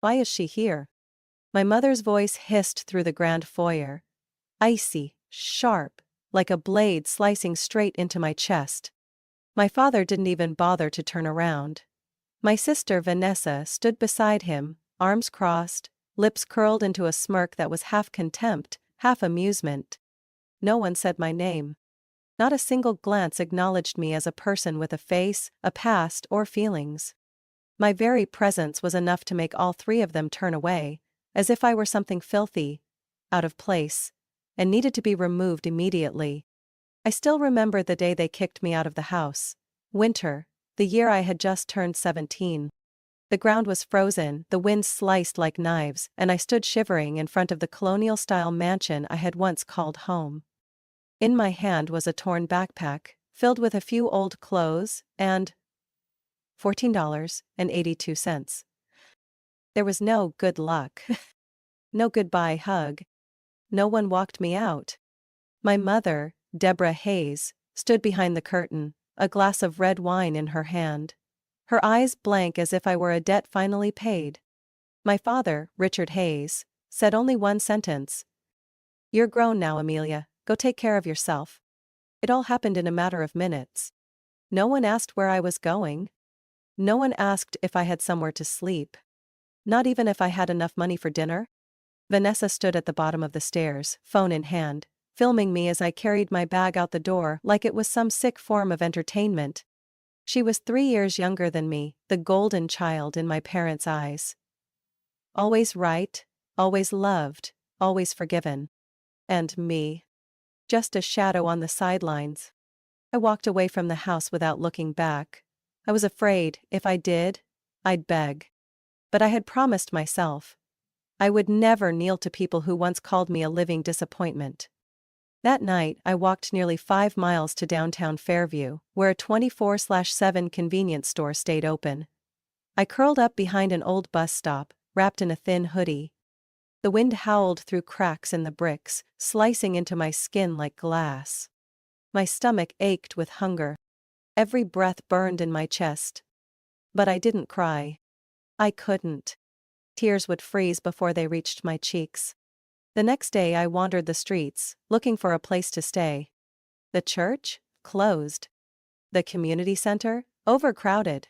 Why is she here? My mother's voice hissed through the grand foyer. Icy, sharp, like a blade slicing straight into my chest. My father didn't even bother to turn around. My sister Vanessa stood beside him, arms crossed, lips curled into a smirk that was half contempt, half amusement. No one said my name. Not a single glance acknowledged me as a person with a face, a past, or feelings. My very presence was enough to make all three of them turn away, as if I were something filthy, out of place, and needed to be removed immediately. I still remember the day they kicked me out of the house. Winter, the year I had just turned 17. The ground was frozen, the wind sliced like knives, and I stood shivering in front of the colonial-style mansion I had once called home. In my hand was a torn backpack, filled with a few old clothes, and $14.82. There was no good luck. No goodbye hug. No one walked me out. My mother, Deborah Hayes, stood behind the curtain, a glass of red wine in her hand. Her eyes blank as if I were a debt finally paid. My father, Richard Hayes, said only one sentence. "You're grown now, Amelia, go take care of yourself." It all happened in a matter of minutes. No one asked where I was going. No one asked if I had somewhere to sleep. Not even if I had enough money for dinner. Vanessa stood at the bottom of the stairs, phone in hand, filming me as I carried my bag out the door like it was some sick form of entertainment. She was 3 years younger than me, the golden child in my parents' eyes. Always right, always loved, always forgiven. And me. Just a shadow on the sidelines. I walked away from the house without looking back. I was afraid, if I did, I'd beg. But I had promised myself. I would never kneel to people who once called me a living disappointment. That night, I walked nearly 5 miles to downtown Fairview, where a 24/7 convenience store stayed open. I curled up behind an old bus stop, wrapped in a thin hoodie. The wind howled through cracks in the bricks, slicing into my skin like glass. My stomach ached with hunger. Every breath burned in my chest. But I didn't cry. I couldn't. Tears would freeze before they reached my cheeks. The next day I wandered the streets, looking for a place to stay. The church? Closed. The community center? Overcrowded.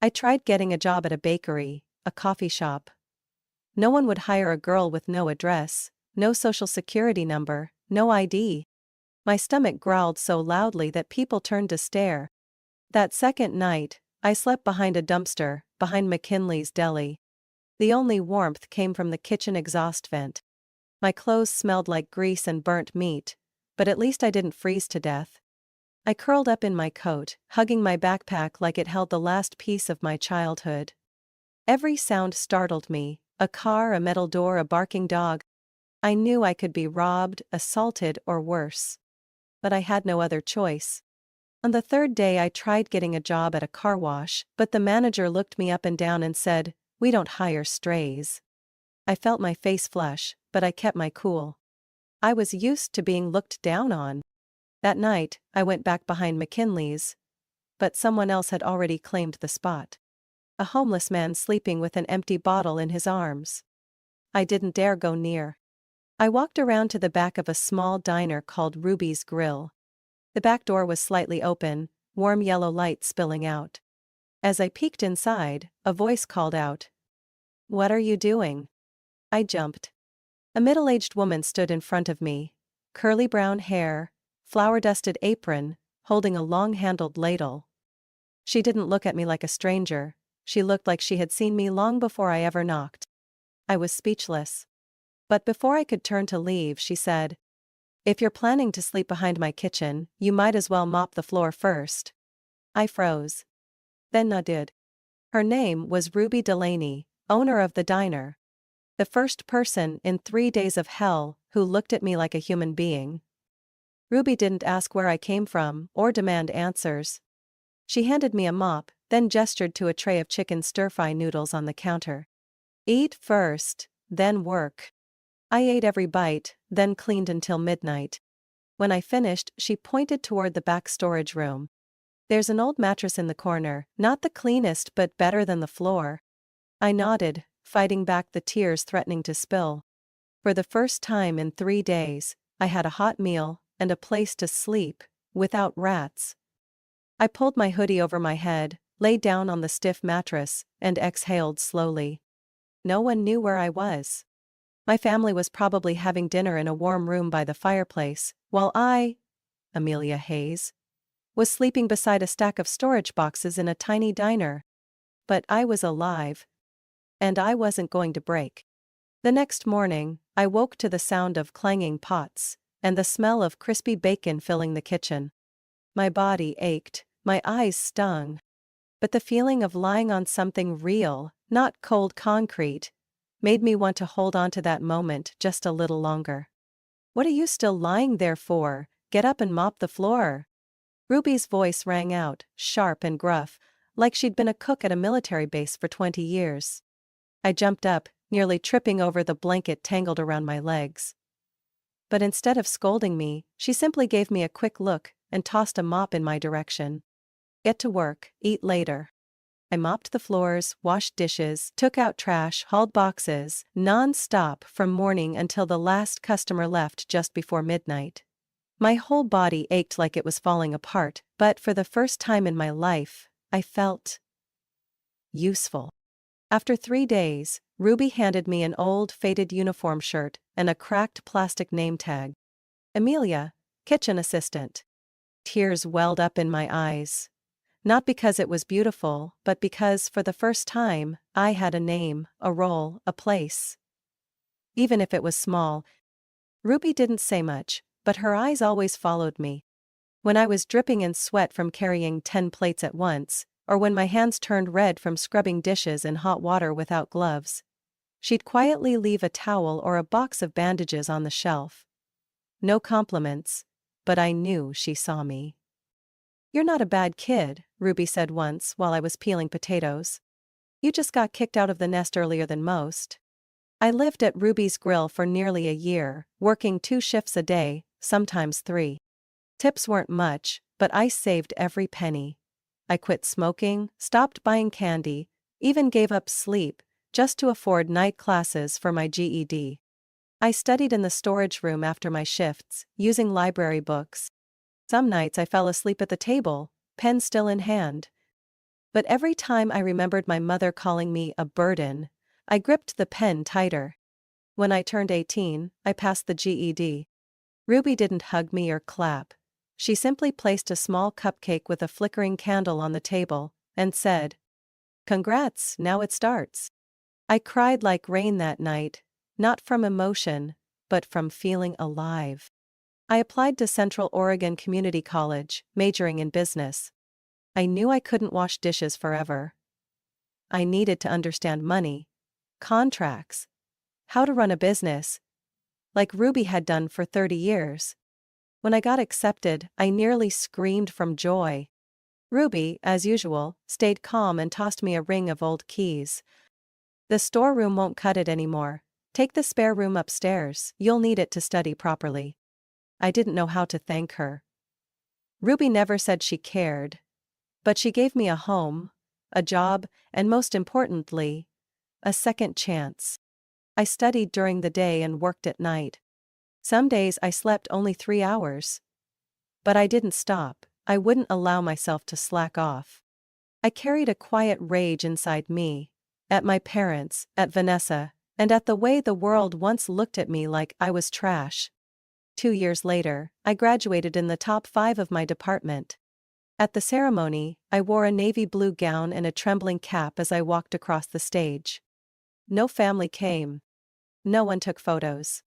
I tried getting a job at a bakery, a coffee shop. No one would hire a girl with no address, no social security number, no ID. My stomach growled so loudly that people turned to stare. That second night, I slept behind a dumpster, behind McKinley's deli. The only warmth came from the kitchen exhaust vent. My clothes smelled like grease and burnt meat, but at least I didn't freeze to death. I curled up in my coat, hugging my backpack like it held the last piece of my childhood. Every sound startled me, a car, a metal door, a barking dog. I knew I could be robbed, assaulted, or worse. But I had no other choice. On the third day I tried getting a job at a car wash, but the manager looked me up and down and said, "We don't hire strays." I felt my face flush, but I kept my cool. I was used to being looked down on. That night, I went back behind McKinley's. But someone else had already claimed the spot. A homeless man sleeping with an empty bottle in his arms. I didn't dare go near. I walked around to the back of a small diner called Ruby's Grill. The back door was slightly open, warm yellow light spilling out. As I peeked inside, a voice called out, "What are you doing?" I jumped. A middle-aged woman stood in front of me, curly brown hair, flour-dusted apron, holding a long-handled ladle. She didn't look at me like a stranger, she looked like she had seen me long before I ever knocked. I was speechless. But before I could turn to leave, she said, "If you're planning to sleep behind my kitchen, you might as well mop the floor first." I froze. Then nodded. Her name was Ruby Delaney, owner of the diner. The first person in 3 days of hell who looked at me like a human being. Ruby didn't ask where I came from or demand answers. She handed me a mop, then gestured to a tray of chicken stir-fry noodles on the counter. "Eat first, then work." I ate every bite, then cleaned until midnight. When I finished, she pointed toward the back storage room. "There's an old mattress in the corner, not the cleanest but better than the floor." I nodded, fighting back the tears threatening to spill. For the first time in 3 days, I had a hot meal and a place to sleep, without rats. I pulled my hoodie over my head, lay down on the stiff mattress, and exhaled slowly. No one knew where I was. My family was probably having dinner in a warm room by the fireplace, while I, Amelia Hayes, was sleeping beside a stack of storage boxes in a tiny diner. But I was alive. And I wasn't going to break. The next morning, I woke to the sound of clanging pots, and the smell of crispy bacon filling the kitchen. My body ached, my eyes stung. But the feeling of lying on something real, not cold concrete, made me want to hold on to that moment just a little longer. "What are you still lying there for? Get up and mop the floor." Ruby's voice rang out, sharp and gruff, like she'd been a cook at a military base for 20 years. I jumped up, nearly tripping over the blanket tangled around my legs. But instead of scolding me, she simply gave me a quick look and tossed a mop in my direction. "Get to work, eat later." I mopped the floors, washed dishes, took out trash, hauled boxes, non-stop from morning until the last customer left just before midnight. My whole body ached like it was falling apart, but for the first time in my life, I felt useful. After 3 days, Ruby handed me an old, faded uniform shirt and a cracked plastic name tag. "Amelia, kitchen assistant." Tears welled up in my eyes. Not because it was beautiful, but because, for the first time, I had a name, a role, a place. Even if it was small. Ruby didn't say much, but her eyes always followed me. When I was dripping in sweat from carrying 10 plates at once, or when my hands turned red from scrubbing dishes in hot water without gloves, she'd quietly leave a towel or a box of bandages on the shelf. No compliments, but I knew she saw me. "You're not a bad kid," Ruby said once while I was peeling potatoes. "You just got kicked out of the nest earlier than most." I lived at Ruby's Grill for nearly a year, working 2 shifts a day, sometimes 3. Tips weren't much, but I saved every penny. I quit smoking, stopped buying candy, even gave up sleep, just to afford night classes for my GED. I studied in the storage room after my shifts, using library books. Some nights I fell asleep at the table, pen still in hand. But every time I remembered my mother calling me a burden, I gripped the pen tighter. When I turned 18, I passed the GED. Ruby didn't hug me or clap. She simply placed a small cupcake with a flickering candle on the table, and said, "Congrats, now it starts." I cried like rain that night, not from emotion, but from feeling alive. I applied to Central Oregon Community College, majoring in business. I knew I couldn't wash dishes forever. I needed to understand money, contracts, how to run a business, like Ruby had done for 30 years. When I got accepted, I nearly screamed from joy. Ruby, as usual, stayed calm and tossed me a ring of old keys. "The storeroom won't cut it anymore. Take the spare room upstairs, you'll need it to study properly." I didn't know how to thank her. Ruby never said she cared. But she gave me a home, a job, and most importantly, a second chance. I studied during the day and worked at night. Some days I slept only 3 hours. But I didn't stop. I wouldn't allow myself to slack off. I carried a quiet rage inside me, at my parents, at Vanessa, and at the way the world once looked at me like I was trash. 2 years later, I graduated in the top 5 of my department. At the ceremony, I wore a navy blue gown and a trembling cap as I walked across the stage. No family came. No one took photos.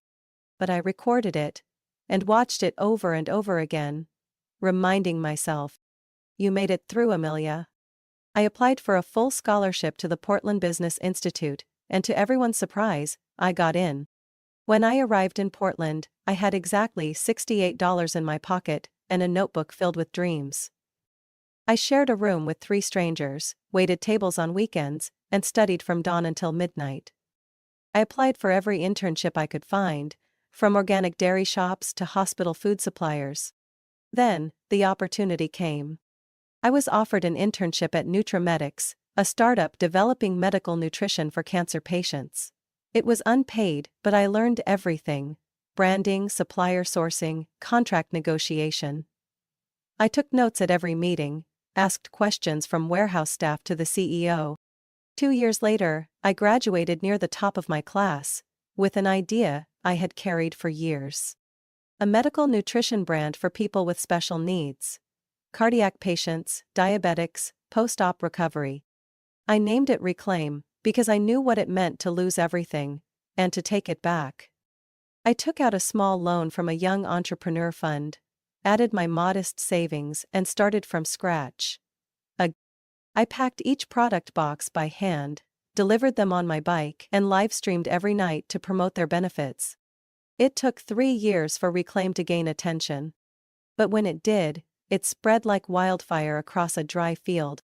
But I recorded it, and watched it over and over again, reminding myself, "You made it through, Amelia." I applied for a full scholarship to the Portland Business Institute, and to everyone's surprise, I got in. When I arrived in Portland, I had exactly $68 in my pocket and a notebook filled with dreams. I shared a room with 3 strangers, waited tables on weekends, and studied from dawn until midnight. I applied for every internship I could find, from organic dairy shops to hospital food suppliers. Then, the opportunity came. I was offered an internship at NutriMedics, a startup developing medical nutrition for cancer patients. It was unpaid, but I learned everything: branding, supplier sourcing, contract negotiation. I took notes at every meeting, asked questions from warehouse staff to the CEO. 2 years later, I graduated near the top of my class, with an idea I had carried for years. A medical nutrition brand for people with special needs. Cardiac patients, diabetics, post-op recovery. I named it Reclaim, because I knew what it meant to lose everything, and to take it back. I took out a small loan from a young entrepreneur fund, added my modest savings, and started from scratch. I packed each product box by hand, delivered them on my bike, and live-streamed every night to promote their benefits. It took 3 years for Reclaim to gain attention. But when it did, it spread like wildfire across a dry field.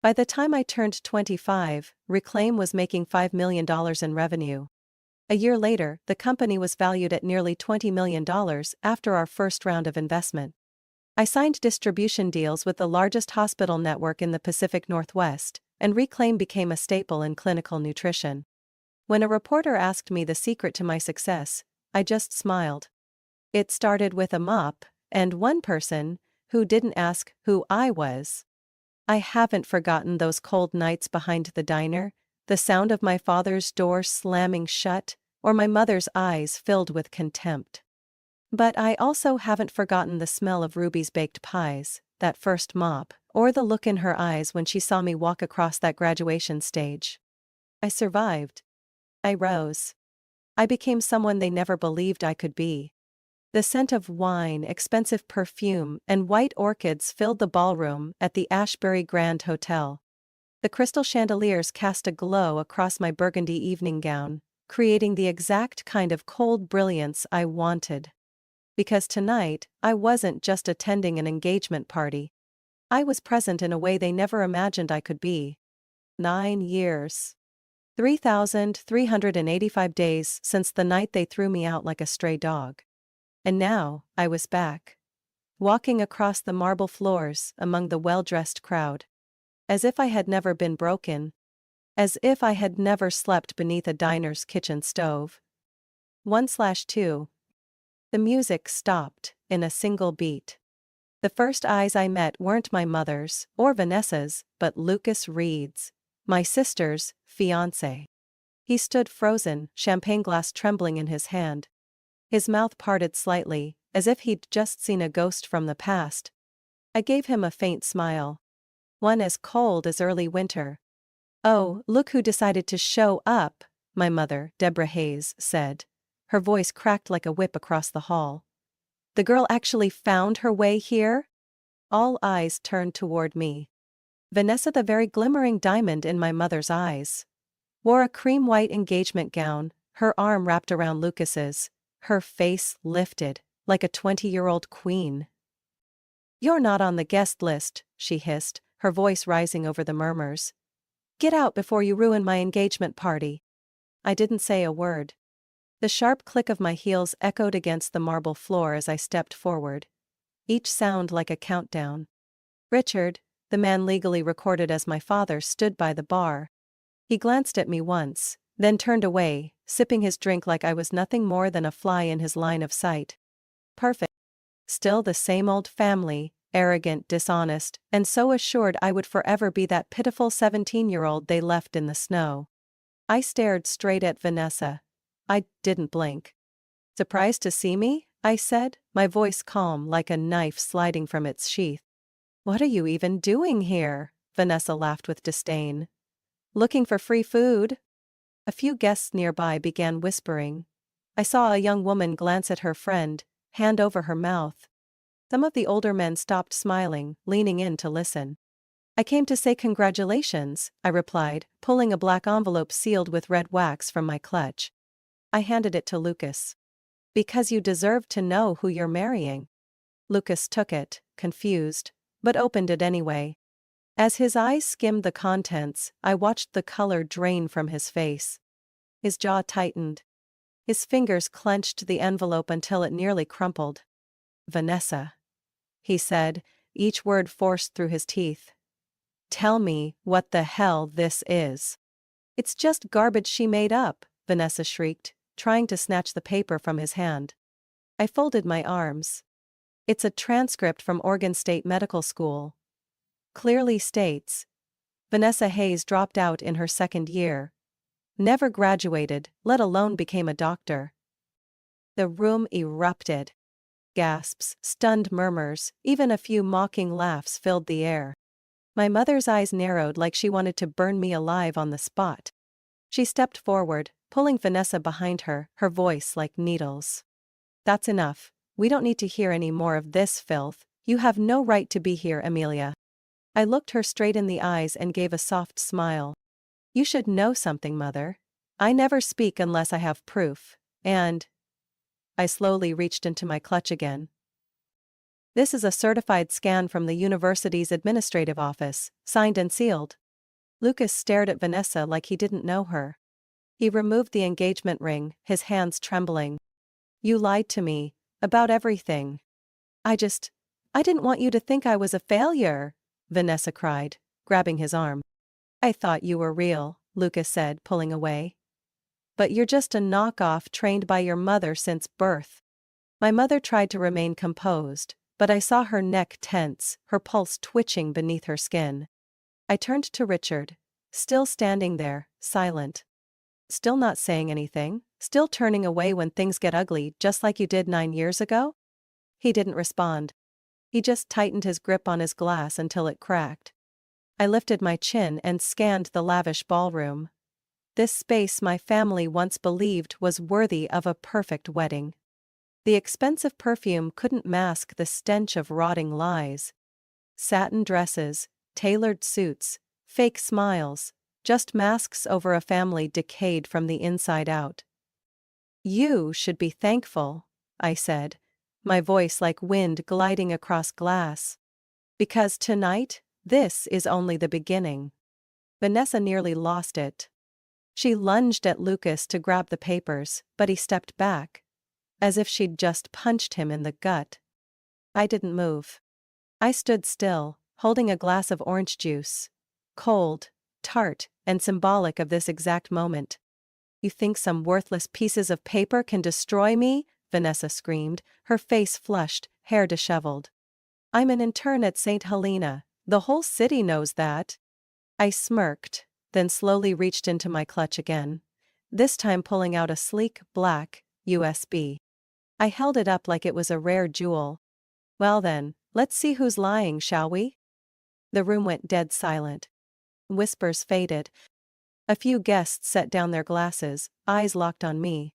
By the time I turned 25, Reclaim was making $5 million in revenue. A year later, the company was valued at nearly $20 million after our first round of investment. I signed distribution deals with the largest hospital network in the Pacific Northwest, and Reclaim became a staple in clinical nutrition. When a reporter asked me the secret to my success, I just smiled. It started with a mop, and one person, who didn't ask who I was. I haven't forgotten those cold nights behind the diner, the sound of my father's door slamming shut, or my mother's eyes filled with contempt. But I also haven't forgotten the smell of Ruby's baked pies, that first mop, or the look in her eyes when she saw me walk across that graduation stage. I survived. I rose. I became someone they never believed I could be. The scent of wine, expensive perfume, and white orchids filled the ballroom at the Ashbury Grand Hotel. The crystal chandeliers cast a glow across my burgundy evening gown, creating the exact kind of cold brilliance I wanted. Because tonight, I wasn't just attending an engagement party. I was present in a way they never imagined I could be. 9 years. 3,385 days since the night they threw me out like a stray dog. And now, I was back. Walking across the marble floors among the well-dressed crowd. As if I had never been broken. As if I had never slept beneath a diner's kitchen stove. 1/2. The music stopped, in a single beat. The first eyes I met weren't my mother's, or Vanessa's, but Lucas Reed's, my sister's fiancé. He stood frozen, champagne glass trembling in his hand. His mouth parted slightly, as if he'd just seen a ghost from the past. I gave him a faint smile. One as cold as early winter. "Oh, look who decided to show up," my mother, Deborah Hayes, said. Her voice cracked like a whip across the hall. "The girl actually found her way here?" All eyes turned toward me. Vanessa, the very glimmering diamond in my mother's eyes, wore a cream-white engagement gown, her arm wrapped around Lucas's, her face lifted, like a 20-year-old queen. "You're not on the guest list," she hissed, her voice rising over the murmurs. "Get out before you ruin my engagement party." I didn't say a word. The sharp click of my heels echoed against the marble floor as I stepped forward. Each sound like a countdown. Richard, the man legally recorded as my father, stood by the bar. He glanced at me once, then turned away, sipping his drink like I was nothing more than a fly in his line of sight. Perfect. Still the same old family, arrogant, dishonest, and so assured I would forever be that pitiful 17-year-old they left in the snow. I stared straight at Vanessa. I didn't blink. "Surprised to see me?" I said, my voice calm like a knife sliding from its sheath. "What are you even doing here?" Vanessa laughed with disdain. "Looking for free food?" A few guests nearby began whispering. I saw a young woman glance at her friend, hand over her mouth. Some of the older men stopped smiling, leaning in to listen. "I came to say congratulations," I replied, pulling a black envelope sealed with red wax from my clutch. I handed it to Lucas. "Because you deserve to know who you're marrying." Lucas took it, confused, but opened it anyway. As his eyes skimmed the contents, I watched the color drain from his face. His jaw tightened. His fingers clenched the envelope until it nearly crumpled. "Vanessa," he said, each word forced through his teeth. tell me what the hell this is. It's just garbage she made up, Vanessa shrieked, trying to snatch the paper from his hand. I folded my arms. It's a transcript from Oregon State Medical School. Clearly states, Vanessa Hayes dropped out in her second year. Never graduated, let alone became a doctor. The room erupted. Gasps, stunned murmurs, even a few mocking laughs filled the air. My mother's eyes narrowed like she wanted to burn me alive on the spot. She stepped forward, pulling Vanessa behind her, her voice like needles. That's enough. We don't need to hear any more of this filth. You have no right to be here, Amelia. I looked her straight in the eyes and gave a soft smile. You should know something, Mother. I never speak unless I have proof, and… I slowly reached into my clutch again. This is a certified scan from the university's administrative office, signed and sealed. Lucas stared at Vanessa like he didn't know her. He removed the engagement ring, his hands trembling. You lied to me, about everything. I didn't want you to think I was a failure, Vanessa cried, grabbing his arm. I thought you were real, Lucas said, pulling away. But you're just a knockoff trained by your mother since birth. My mother tried to remain composed, but I saw her neck tense, her pulse twitching beneath her skin. I turned to Richard, still standing there, silent. Still not saying anything, still turning away when things get ugly just like you did 9 years ago? He didn't respond. He just tightened his grip on his glass until it cracked. I lifted my chin and scanned the lavish ballroom. This space my family once believed was worthy of a perfect wedding. The expensive perfume couldn't mask the stench of rotting lies. Satin dresses, tailored suits, fake smiles, just masks over a family decayed from the inside out. You should be thankful, I said, my voice like wind gliding across glass. Because tonight, this is only the beginning. Vanessa nearly lost it. She lunged at Lucas to grab the papers, but he stepped back, as if she'd just punched him in the gut. I didn't move. I stood still, holding a glass of orange juice. Cold, tart, and symbolic of this exact moment. You think some worthless pieces of paper can destroy me? Vanessa screamed, her face flushed, hair disheveled. I'm an intern at St. Helena. The whole city knows that. I smirked, then slowly reached into my clutch again, this time pulling out a sleek, black USB. I held it up like it was a rare jewel. Well then, let's see who's lying, shall we? The room went dead silent. Whispers faded. A few guests set down their glasses, eyes locked on me.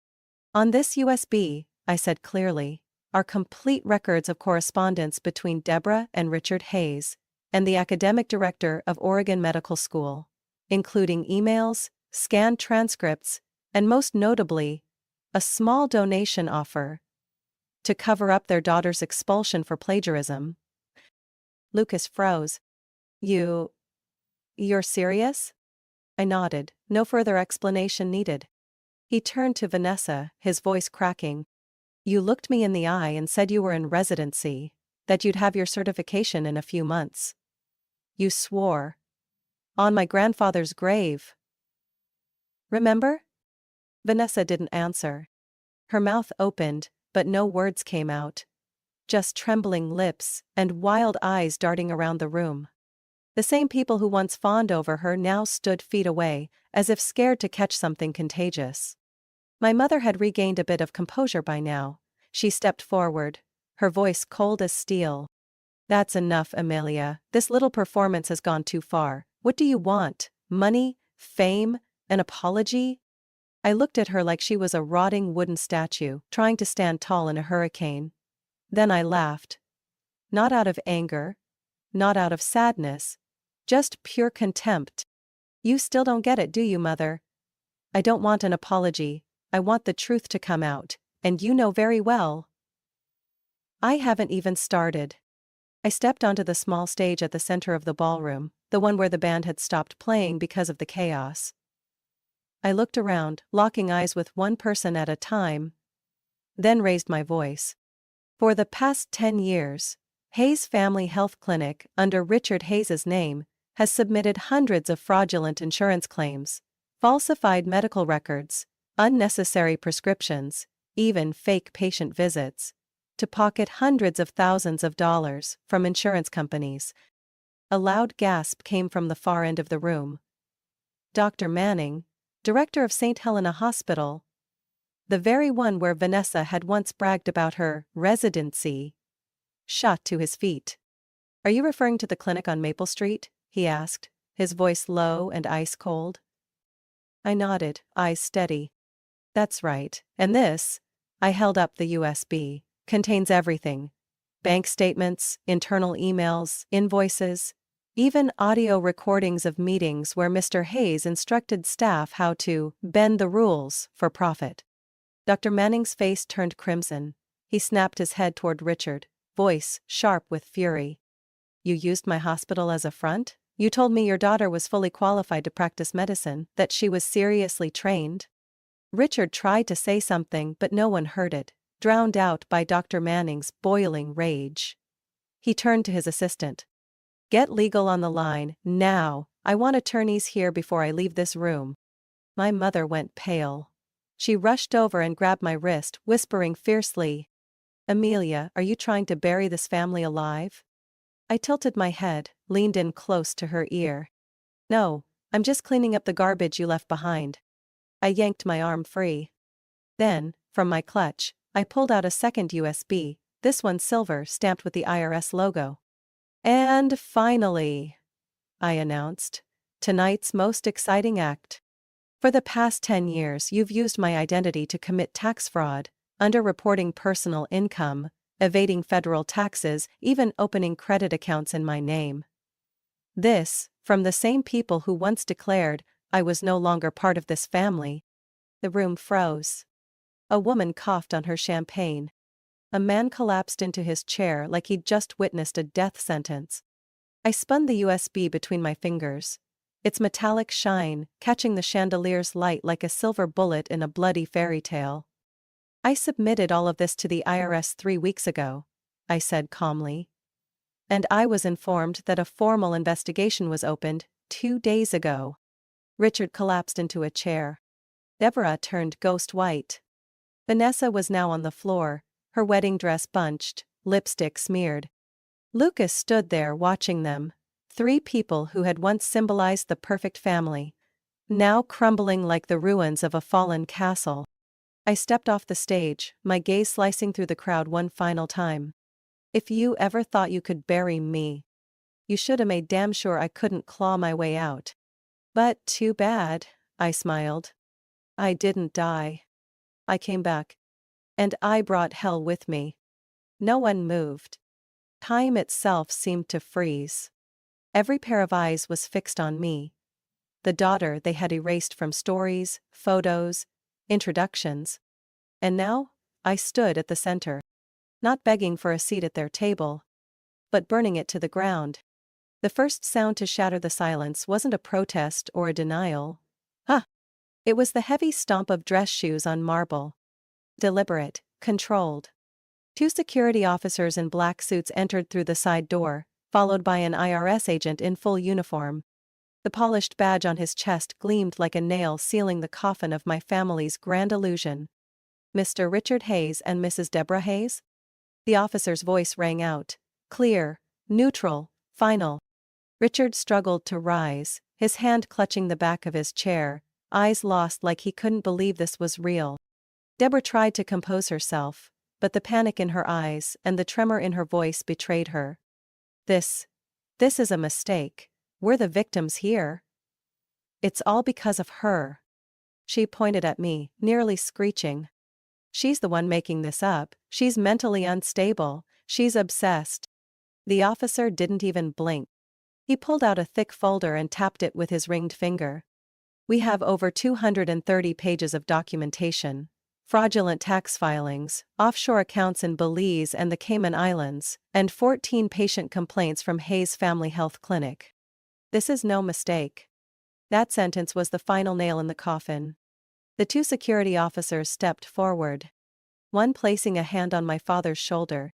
On this USB, I said clearly, are complete records of correspondence between Deborah and Richard Hayes, and the academic director of Oregon Medical School, including emails, scanned transcripts, and most notably, a small donation offer to cover up their daughter's expulsion for plagiarism. Lucas froze. You're serious? I nodded, no further explanation needed. He turned to Vanessa, his voice cracking. You looked me in the eye and said you were in residency, that you'd have your certification in a few months. You swore. On my grandfather's grave. Remember? Vanessa didn't answer. Her mouth opened, but no words came out. Just trembling lips and wild eyes darting around the room. The same people who once fawned over her now stood feet away, as if scared to catch something contagious. My mother had regained a bit of composure by now. She stepped forward, her voice cold as steel. That's enough, Amelia. This little performance has gone too far. What do you want? Money? Fame? An apology? I looked at her like she was a rotting wooden statue, trying to stand tall in a hurricane. Then I laughed. Not out of anger. Not out of sadness. Just pure contempt. You still don't get it, do you, Mother? I don't want an apology. I want the truth to come out, and you know very well. I haven't even started. I stepped onto the small stage at the center of the ballroom, the one where the band had stopped playing because of the chaos. I looked around, locking eyes with one person at a time, then raised my voice. For the past 10 years, Hayes Family Health Clinic, under Richard Hayes's name, has submitted hundreds of fraudulent insurance claims, falsified medical records, unnecessary prescriptions, even fake patient visits, to pocket hundreds of thousands of dollars from insurance companies. A loud gasp came from the far end of the room. Dr. Manning, director of St. Helena Hospital, the very one where Vanessa had once bragged about her residency, shot to his feet. "Are you referring to the clinic on Maple Street?" he asked, his voice low and ice-cold. I nodded, eyes steady. "That's right. And this," I held up the USB, "contains everything. Bank statements, internal emails, invoices, even audio recordings of meetings where Mr. Hayes instructed staff how to bend the rules for profit." Dr. Manning's face turned crimson. He snapped his head toward Richard, voice sharp with fury. "You used my hospital as a front? You told me your daughter was fully qualified to practice medicine, that she was seriously trained?" Richard tried to say something, but no one heard it, drowned out by Dr. Manning's boiling rage. He turned to his assistant. "Get legal on the line, now. I want attorneys here before I leave this room." My mother went pale. She rushed over and grabbed my wrist, whispering fiercely, "Amelia, are you trying to bury this family alive?" I tilted my head, leaned in close to her ear. "No, I'm just cleaning up the garbage you left behind." I yanked my arm free. Then, from my clutch, I pulled out a second USB, this one silver, stamped with the IRS logo. "And finally," I announced, "tonight's most exciting act. For the past 10 years you've used my identity to commit tax fraud, underreporting personal income, evading federal taxes, even opening credit accounts in my name. This, from the same people who once declared I was no longer part of this family." The room froze. A woman coughed on her champagne. A man collapsed into his chair like he'd just witnessed a death sentence. I spun the USB between my fingers. Its metallic shine, catching the chandelier's light like a silver bullet in a bloody fairy tale. "I submitted all of this to the IRS 3 weeks ago," I said calmly. "And I was informed that a formal investigation was opened 2 days ago." Richard collapsed into a chair. Deborah turned ghost white. Vanessa was now on the floor, her wedding dress bunched, lipstick smeared. Lucas stood there watching them. 3 people who had once symbolized the perfect family, now crumbling like the ruins of a fallen castle. I stepped off the stage, my gaze slicing through the crowd one final time. "If you ever thought you could bury me, you should have made damn sure I couldn't claw my way out. But too bad," I smiled. "I didn't die. I came back. And I brought hell with me." No one moved. Time itself seemed to freeze. Every pair of eyes was fixed on me. The daughter they had erased from stories, photos, introductions. And now, I stood at the center. Not begging for a seat at their table, but burning it to the ground. The first sound to shatter the silence wasn't a protest or a denial. It was the heavy stomp of dress shoes on marble. Deliberate, controlled. 2 security officers in black suits entered through the side door, followed by an IRS agent in full uniform. The polished badge on his chest gleamed like a nail sealing the coffin of my family's grand illusion. "Mr. Richard Hayes and Mrs. Deborah Hayes?" The officer's voice rang out. Clear, neutral, final. Richard struggled to rise, his hand clutching the back of his chair, eyes lost like he couldn't believe this was real. Deborah tried to compose herself, but the panic in her eyes and the tremor in her voice betrayed her. This is a mistake. We're the victims here. It's all because of her." She pointed at me, nearly screeching. "She's the one making this up. She's mentally unstable. She's obsessed." The officer didn't even blink. He pulled out a thick folder and tapped it with his ringed finger. "We have over 230 pages of documentation. Fraudulent tax filings, offshore accounts in Belize and the Cayman Islands, and 14 patient complaints from Hayes Family Health Clinic. This is no mistake." That sentence was the final nail in the coffin. The 2 security officers stepped forward. One placing a hand on my father's shoulder,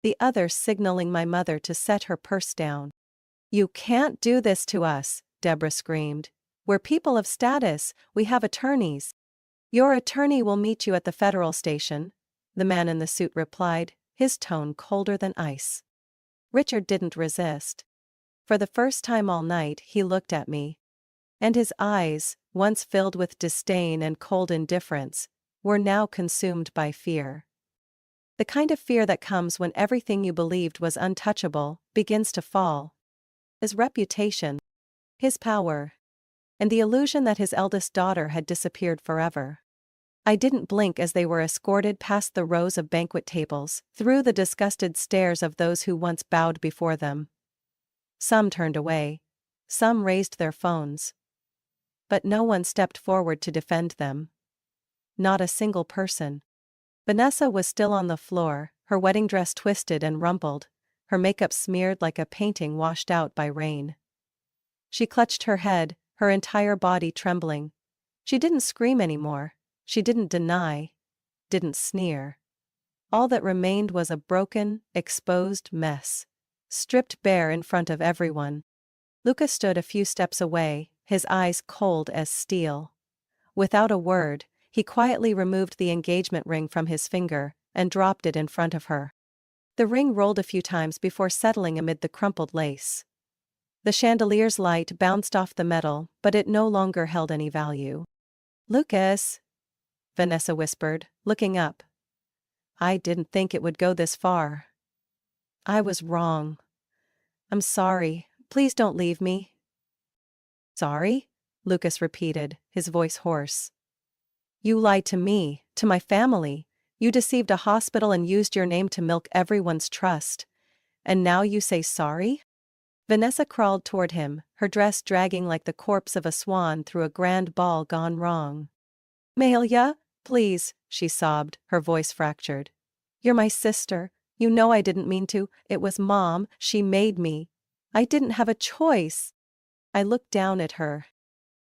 the other signaling my mother to set her purse down. You can't do this to us, Deborah screamed. We're people of status, we have attorneys. Your attorney will meet you at the federal station, the man in the suit replied, his tone colder than ice. Richard didn't resist. For the first time all night he looked at me. And his eyes, once filled with disdain and cold indifference, were now consumed by fear. The kind of fear that comes when everything you believed was untouchable begins to fall. His reputation, his power, and the illusion that his eldest daughter had disappeared forever. I didn't blink as they were escorted past the rows of banquet tables, through the disgusted stares of those who once bowed before them. Some turned away. Some raised their phones. But no one stepped forward to defend them. Not a single person. Vanessa was still on the floor, her wedding dress twisted and rumpled, her makeup smeared like a painting washed out by rain. She clutched her head, her entire body trembling. She didn't scream anymore. She didn't deny. Didn't sneer. All that remained was a broken, exposed mess, stripped bare in front of everyone. Lucas stood a few steps away, his eyes cold as steel. Without a word, he quietly removed the engagement ring from his finger and dropped it in front of her. The ring rolled a few times before settling amid the crumpled lace. The chandelier's light bounced off the metal, but it no longer held any value. "Lucas," Vanessa whispered, looking up. "I didn't think it would go this far. I was wrong. I'm sorry. Please don't leave me." "Sorry?" Lucas repeated, his voice hoarse. "You lied to me, to my family. You deceived a hospital and used your name to milk everyone's trust. And now you say sorry?" Vanessa crawled toward him, her dress dragging like the corpse of a swan through a grand ball gone wrong. "Mahalia, please," she sobbed, her voice fractured. "You're my sister. You know I didn't mean to. It was Mom, she made me. I didn't have a choice." I looked down at her.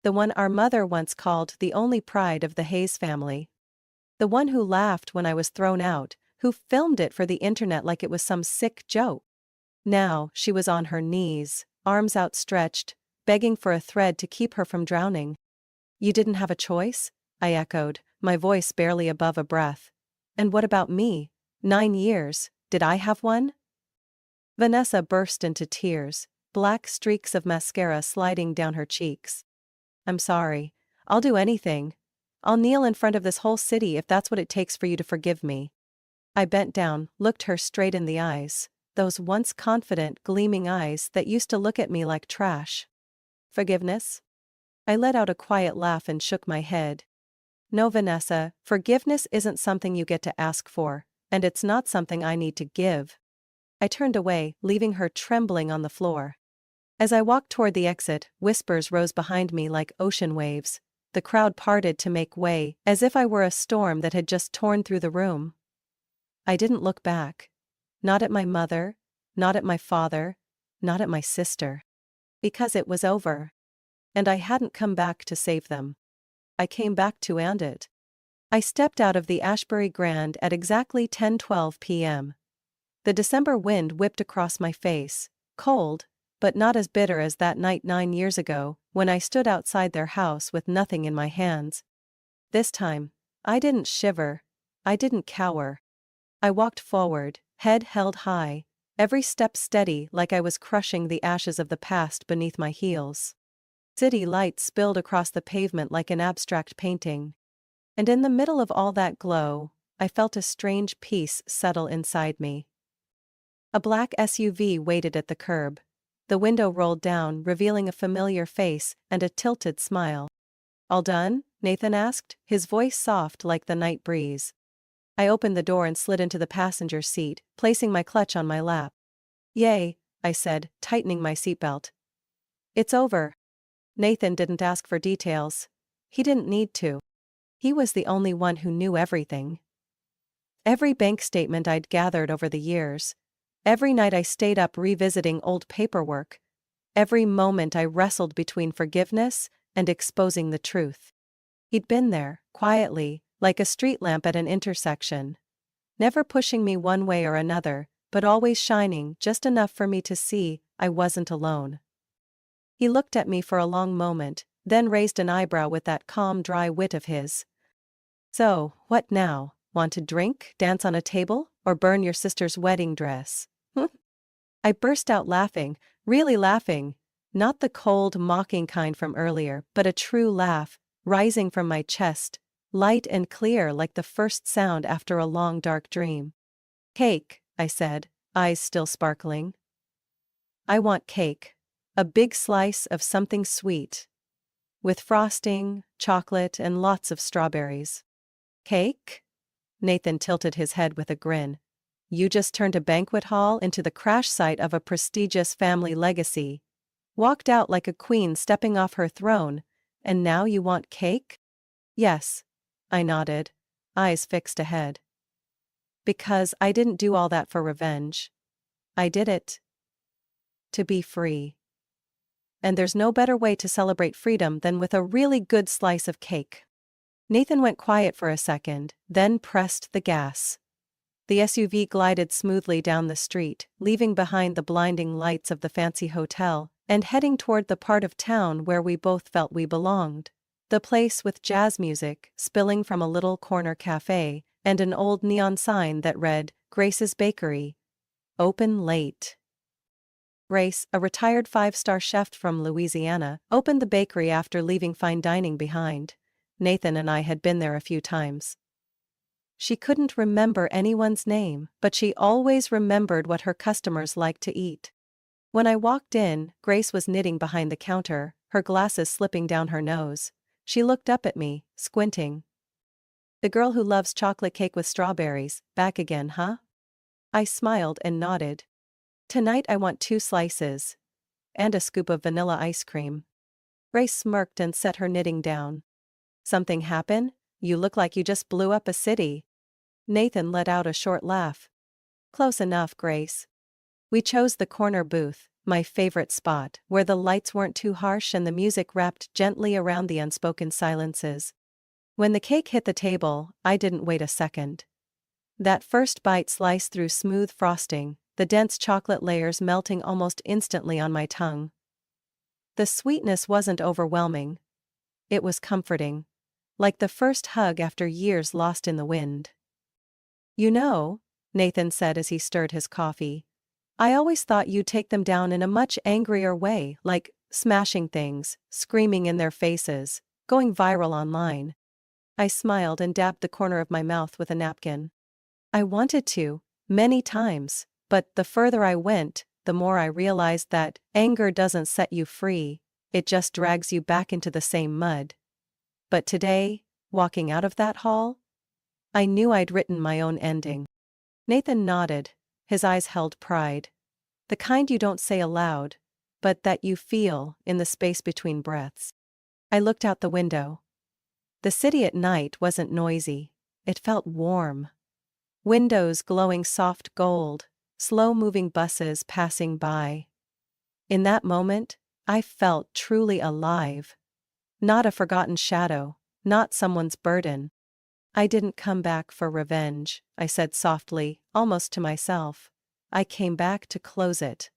The one our mother once called the only pride of the Hayes family. The one who laughed when I was thrown out, who filmed it for the internet like it was some sick joke. Now she was on her knees, arms outstretched, begging for a thread to keep her from drowning. "You didn't have a choice?" I echoed, my voice barely above a breath. "And what about me? 9 years, did I have one?" Vanessa burst into tears, black streaks of mascara sliding down her cheeks. "I'm sorry. I'll do anything. I'll kneel in front of this whole city if that's what it takes for you to forgive me." I bent down, looked her straight in the eyes, those once confident, gleaming eyes that used to look at me like trash. "Forgiveness?" I let out a quiet laugh and shook my head. "No, Vanessa, forgiveness isn't something you get to ask for, and it's not something I need to give." I turned away, leaving her trembling on the floor. As I walked toward the exit, whispers rose behind me like ocean waves. The crowd parted to make way, as if I were a storm that had just torn through the room. I didn't look back. Not at my mother, not at my father, not at my sister. Because it was over. And I hadn't come back to save them. I came back to end it. I stepped out of the Ashbury Grand at exactly 10:12 p.m. The December wind whipped across my face, cold, but not as bitter as that night 9 years ago, when I stood outside their house with nothing in my hands. This time, I didn't shiver. I didn't cower. I walked forward, head held high, every step steady like I was crushing the ashes of the past beneath my heels. City lights spilled across the pavement like an abstract painting. And in the middle of all that glow, I felt a strange peace settle inside me. A black SUV waited at the curb. The window rolled down, revealing a familiar face and a tilted smile. "All done?" Nathan asked, his voice soft like the night breeze. I opened the door and slid into the passenger seat, placing my clutch on my lap. "Yay," I said, tightening my seatbelt. "It's over." Nathan didn't ask for details. He didn't need to. He was the only one who knew everything. Every bank statement I'd gathered over the years. Every night I stayed up revisiting old paperwork. Every moment I wrestled between forgiveness and exposing the truth. He'd been there, quietly, like a street lamp at an intersection. Never pushing me one way or another, but always shining just enough for me to see, I wasn't alone. He looked at me for a long moment, then raised an eyebrow with that calm, dry wit of his. So, what now? Want to drink, dance on a table, or burn your sister's wedding dress? I burst out laughing, really laughing. Not the cold, mocking kind from earlier, but a true laugh, rising from my chest, light and clear like the first sound after a long dark dream. Cake, I said, eyes still sparkling. I want cake. A big slice of something sweet. With frosting, chocolate, and lots of strawberries. Cake? Nathan tilted his head with a grin. You just turned a banquet hall into the crash site of a prestigious family legacy. Walked out like a queen stepping off her throne, and now you want cake? Yes, I nodded, eyes fixed ahead. Because I didn't do all that for revenge. I did it to be free. And there's no better way to celebrate freedom than with a really good slice of cake. Nathan went quiet for a second, then pressed the gas. The SUV glided smoothly down the street, leaving behind the blinding lights of the fancy hotel, and heading toward the part of town where we both felt we belonged. The place with jazz music spilling from a little corner cafe, and an old neon sign that read, Grace's Bakery. Open late. Grace, a retired 5-star chef from Louisiana, opened the bakery after leaving fine dining behind. Nathan and I had been there a few times. She couldn't remember anyone's name, but she always remembered what her customers liked to eat. When I walked in, Grace was knitting behind the counter, her glasses slipping down her nose. She looked up at me, squinting. The girl who loves chocolate cake with strawberries, back again, huh? I smiled and nodded. Tonight I want 2 slices. And a scoop of vanilla ice cream. Grace smirked and set her knitting down. Something happen? You look like you just blew up a city. Nathan let out a short laugh. Close enough, Grace. We chose the corner booth, my favorite spot, where the lights weren't too harsh and the music wrapped gently around the unspoken silences. When the cake hit the table, I didn't wait a second. That first bite sliced through smooth frosting, the dense chocolate layers melting almost instantly on my tongue. The sweetness wasn't overwhelming. It was comforting. Like the first hug after years lost in the wind. You know, Nathan said as he stirred his coffee, I always thought you'd take them down in a much angrier way, like smashing things, screaming in their faces, going viral online. I smiled and dabbed the corner of my mouth with a napkin. I wanted to, many times, but the further I went, the more I realized that anger doesn't set you free, it just drags you back into the same mud. But today, walking out of that hall, I knew I'd written my own ending. Nathan nodded, his eyes held pride. The kind you don't say aloud, but that you feel in the space between breaths. I looked out the window. The city at night wasn't noisy, it felt warm. Windows glowing soft gold, slow-moving buses passing by. In that moment, I felt truly alive. Not a forgotten shadow, not someone's burden. I didn't come back for revenge, I said softly, almost to myself. I came back to close it.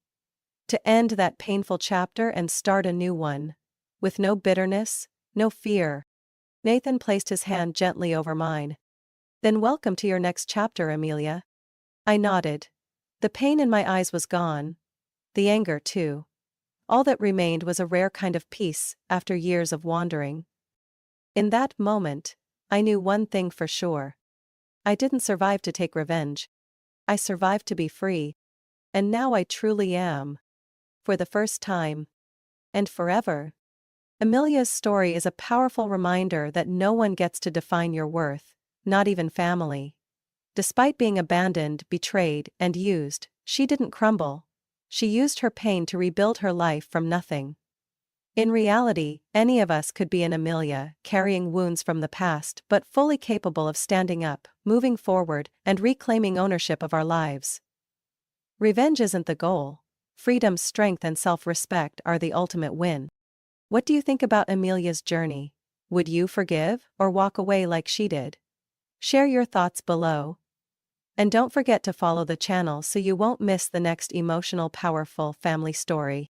To end that painful chapter and start a new one. With no bitterness, no fear. Nathan placed his hand gently over mine. Then welcome to your next chapter, Amelia. I nodded. The pain in my eyes was gone. The anger, too. All that remained was a rare kind of peace after years of wandering. In that moment, I knew one thing for sure. I didn't survive to take revenge. I survived to be free. And now I truly am. For the first time. And forever. Amelia's story is a powerful reminder that no one gets to define your worth, not even family. Despite being abandoned, betrayed, and used, she didn't crumble. She used her pain to rebuild her life from nothing. In reality, any of us could be an Amelia, carrying wounds from the past but fully capable of standing up, moving forward, and reclaiming ownership of our lives. Revenge isn't the goal. Freedom, strength, and self-respect are the ultimate win. What do you think about Amelia's journey? Would you forgive or walk away like she did? Share your thoughts below. And don't forget to follow the channel so you won't miss the next emotional, powerful family story.